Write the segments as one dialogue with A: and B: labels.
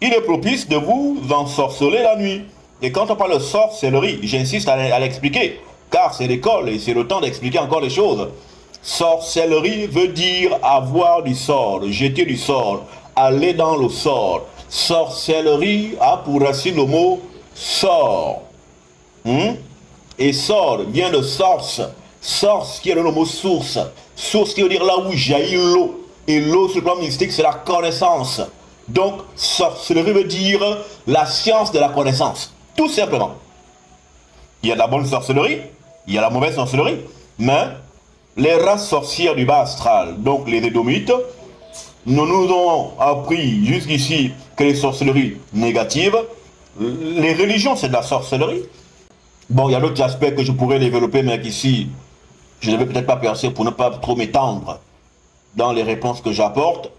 A: il est propice de vous ensorceler la nuit. Et quand on parle de sorcellerie, j'insiste à l'expliquer, car c'est l'école et c'est le temps d'expliquer encore les choses. Sorcellerie veut dire avoir du sort, jeter du sort, aller dans le sort. Sorcellerie a pour racine le mot sort. Et sort vient de source. Source qui est le mot source. Source qui veut dire là où jaillit l'eau. Et l'eau sur le plan mystique, c'est la connaissance. Donc, sorcellerie veut dire la science de la connaissance. Tout simplement. Il y a de la bonne sorcellerie, il y a la mauvaise sorcellerie, mais les races sorcières du bas astral, donc les Édomites, nous ont appris jusqu'ici que les sorcelleries négatives, les religions c'est de la sorcellerie. Bon, il y a d'autres aspects que je pourrais développer, mais qu'ici, je ne vais peut-être pas percer pour ne pas trop m'étendre dans les réponses que j'apporte.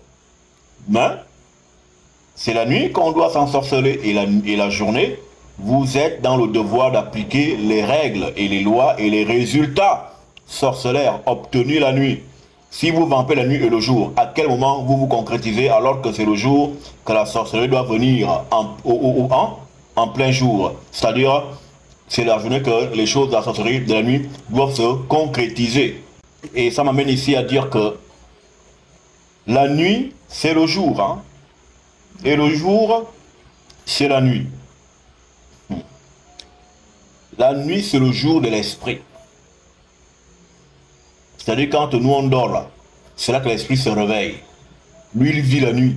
A: Mais c'est la nuit qu'on doit s'ensorceler et la journée, vous êtes dans le devoir d'appliquer les règles et les lois et les résultats sorcellaires obtenus la nuit. Si vous vampez la nuit et le jour, à quel moment vous vous concrétisez alors que c'est le jour que la sorcellerie doit venir en plein jour? C'est-à-dire, c'est la journée que les choses de la sorcellerie de la nuit doivent se concrétiser. Et ça m'amène ici à dire que la nuit, c'est le jour. Et le jour, c'est la nuit. La nuit, c'est le jour de l'esprit. C'est-à-dire quand nous on dort là, c'est là que l'esprit se réveille. Lui, il vit la nuit.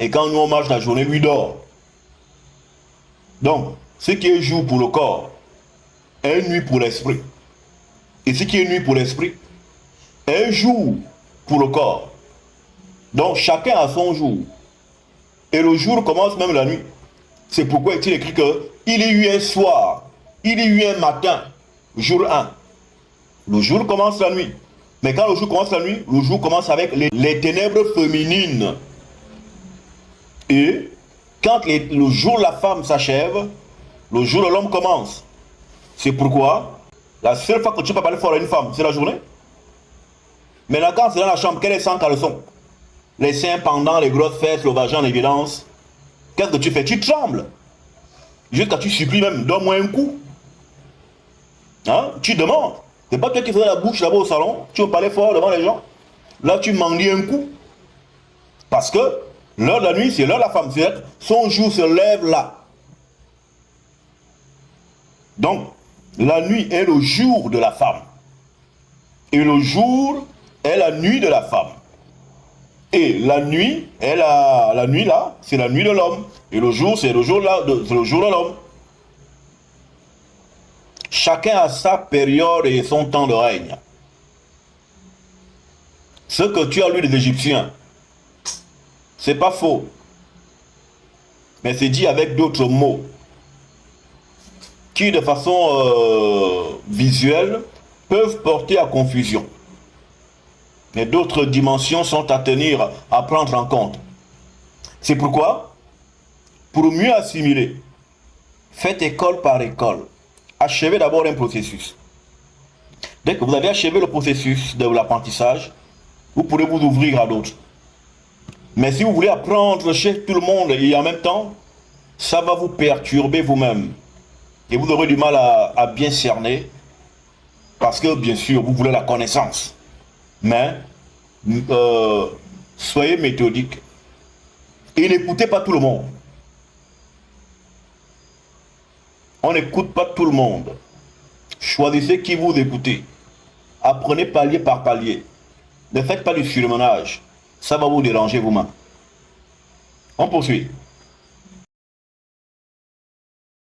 A: Et quand nous on marche la journée, lui dort. Donc, ce qui est jour pour le corps est nuit pour l'esprit. Et ce qui est nuit pour l'esprit est jour pour le corps. Donc, chacun a son jour. Et le jour commence même la nuit. C'est pourquoi il est écrit que il y a eu un soir, il y a eu un matin, jour 1. Le jour commence la nuit. Mais quand le jour commence la nuit, le jour commence avec les ténèbres féminines. Et quand le jour de la femme s'achève, le jour de l'homme commence. C'est pourquoi la seule fois que tu peux parler fort à une femme, c'est la journée. Maintenant, quand c'est dans la chambre, qu'elle est sans caleçon, les seins pendants, les grosses fesses, le vagin en évidence, qu'est-ce que tu fais? Tu trembles. Jusqu'à tu supplies même, donne-moi un coup. Tu demandes. C'est pas toi qui faisais la bouche là-bas au salon, tu veux parler fort devant les gens. Là, tu mendies un coup. Parce que l'heure de la nuit, c'est l'heure de la femme. C'est son jour se lève là. Donc, la nuit est le jour de la femme. Et le jour est la nuit de la femme. Et la nuit est la nuit là, c'est la nuit de l'homme. Et le jour, c'est le jour de l'homme. Chacun a sa période et son temps de règne. Ce que tu as lu des Égyptiens, c'est pas faux. Mais c'est dit avec d'autres mots qui, de façon visuelle, peuvent porter à confusion. Mais d'autres dimensions sont à tenir, à prendre en compte. C'est pourquoi, pour mieux assimiler, faites école par école. Achevez d'abord un processus. Dès que vous avez achevé le processus de l'apprentissage, vous pourrez vous ouvrir à d'autres. Mais si vous voulez apprendre chez tout le monde et en même temps, ça va vous perturber vous-même. Et vous aurez du mal à bien cerner, parce que bien sûr, vous voulez la connaissance. Mais soyez méthodique et n'écoutez pas tout le monde. On n'écoute pas tout le monde. Choisissez qui vous écoutez. Apprenez palier par palier. Ne faites pas du surmenage. Ça va vous déranger vous-même. On poursuit.